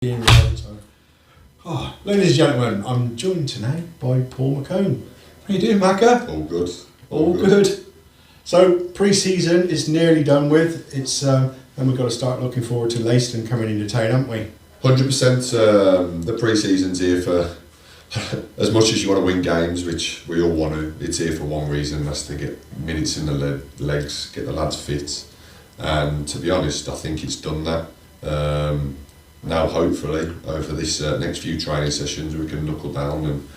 Ladies and gentlemen, I'm joined tonight by Paul McCone. How you doing, Macca? All good. All good. So pre-season is nearly done with. It's and we've got to start looking forward to Leiston coming into town, haven't we? 100%. The pre-season's here for as much as you want to win games, which we all want to. It's here for one reason, that's to get minutes in the legs, get the lads fit. And to be honest, I think it's done that. Now hopefully over this next few training sessions we can knuckle down and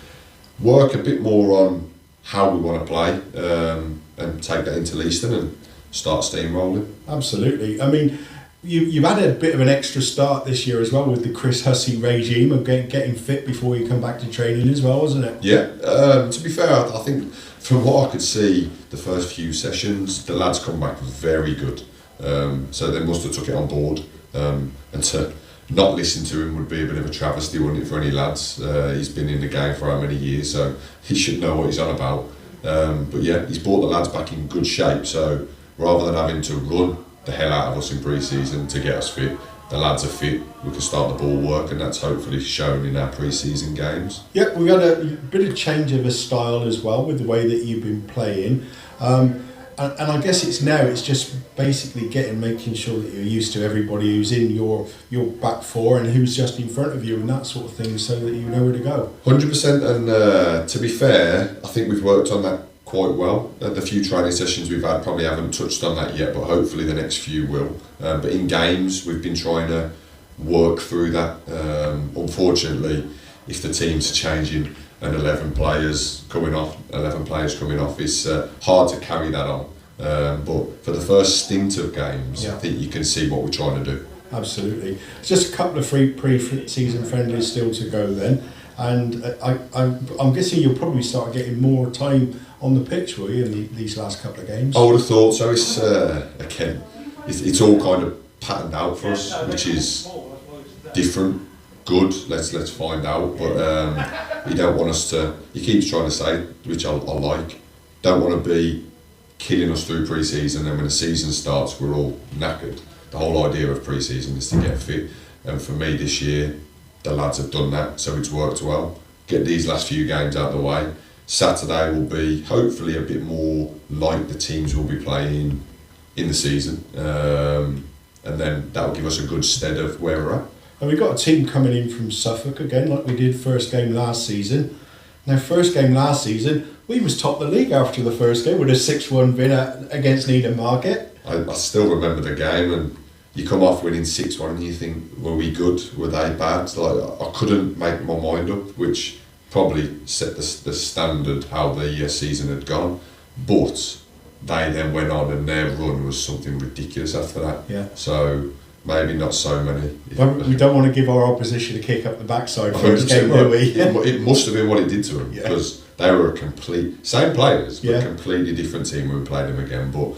work a bit more on how we want to play and take that into Leiston and start steamrolling. Absolutely. I mean, you've had a bit of an extra start this year as well with the Chris Hussey regime of getting fit before you come back to training as well, wasn't it? Yeah, to be fair, I think from what I could see the first few sessions the lads come back very good, so they must have took it on board, and to not listen to him would be a bit of a travesty, wouldn't it, for any lads? He's been in the game for how many years, so he should know what he's on about. But yeah, he's brought the lads back in good shape, so rather than having to run the hell out of us in pre-season to get us fit, the lads are fit, we can start the ball work, and that's hopefully shown in our pre-season games. Yeah, we've got a bit of change of a style as well with the way that you've been playing. And I guess it's just basically making sure that you're used to everybody who's in your back four and who's just in front of you and that sort of thing, so that you know where to go. 100%, and to be fair, I think we've worked on that quite well. The few training sessions we've had probably haven't touched on that yet, but hopefully the next few will. But in games, we've been trying to work through that. Unfortunately, if the teams are changing and 11 players coming off, it's hard to carry that on. But for the first stint of games, I think you can see what we're trying to do. Absolutely. Just a couple of free pre-season friendlies still to go then, and I'm guessing you'll probably start getting more time on the pitch, will you, in these last couple of games? I would have thought so. It's again, it's all kind of patterned out for us, which is different. Good, let's find out, but you don't want us to, he keeps trying to say, which I like, don't want to be killing us through pre-season, and when the season starts we're all knackered. The whole idea of pre-season is to get fit, and for me this year the lads have done that, so it's worked well. Get these last few games out of the way. Saturday will be hopefully a bit more like the teams will be playing in the season, and then that will give us a good stead of where we're at. And we've got a team coming in from Suffolk again, like we did first game last season. Now, first game last season, we was top of the league after the first game with a 6-1 win against Needham Market. I still remember the game, and you come off winning 6-1 and you think, were we good? Were they bad? Like, I couldn't make my mind up, which probably set the standard how the season had gone. But they then went on, and their run was something ridiculous after that. Yeah. So maybe not so many. But we don't want to give our opposition a kick up the backside first game, do we? It must have been what it did to them, because they were a complete, same players, but completely different team when we played them again. But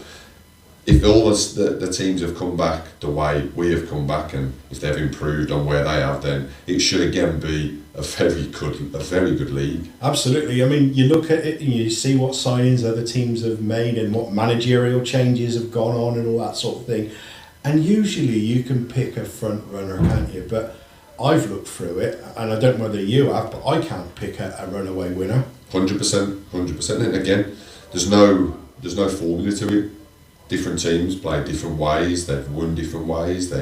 if all the teams have come back the way we have come back, and if they've improved on where they have, then it should again be a very good league. Absolutely. I mean, you look at it and you see what signings other teams have made and what managerial changes have gone on and all that sort of thing. And usually you can pick a front runner, can't you? But I've looked through it, and I don't know whether you have, but I can't pick a runaway winner. 100%. And again, there's no formula to it. Different teams play different ways. They've won different ways.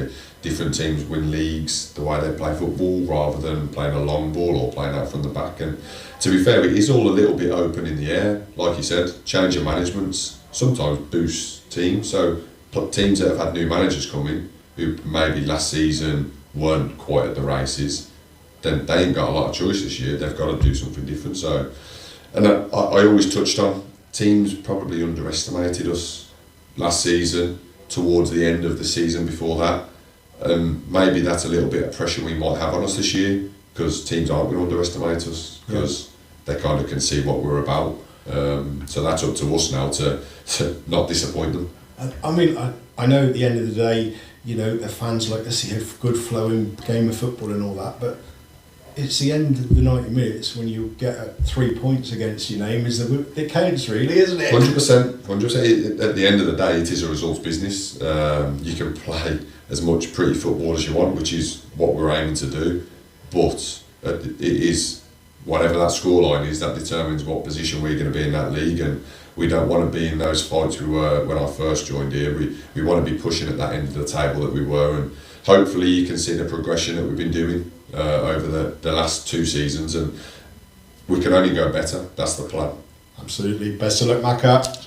Different teams win leagues the way they play football, rather than playing a long ball or playing out from the back. And to be fair, it is all a little bit open in the air. Like you said, change of managements sometimes boosts teams. So teams that have had new managers come in, who maybe last season weren't quite at the races, then they ain't got a lot of choice this year. They've got to do something different. So, and I always touched on, teams probably underestimated us last season, towards the end of the season before that, and maybe that's a little bit of pressure we might have on us this year, because teams aren't going to underestimate us, because they kind of can see what we're about. So that's up to us now to not disappoint them. I mean, I know at the end of the day, you know, the fans like to see a good flowing game of football and all that, but it's the end of the 90 minutes when you get 3 points against your name it counts, really, isn't it? 100%. At the end of the day, it is a results business. You can play as much pretty football as you want, which is what we're aiming to do, but it is whatever that scoreline is that determines what position we're going to be in that league, and we don't want to be in those fights we were when I first joined here. We want to be pushing at that end of the table that we were, and hopefully you can see the progression that we've been doing over the last 2 seasons, and we can only go better. That's the plan. Absolutely. Best of luck, Macca.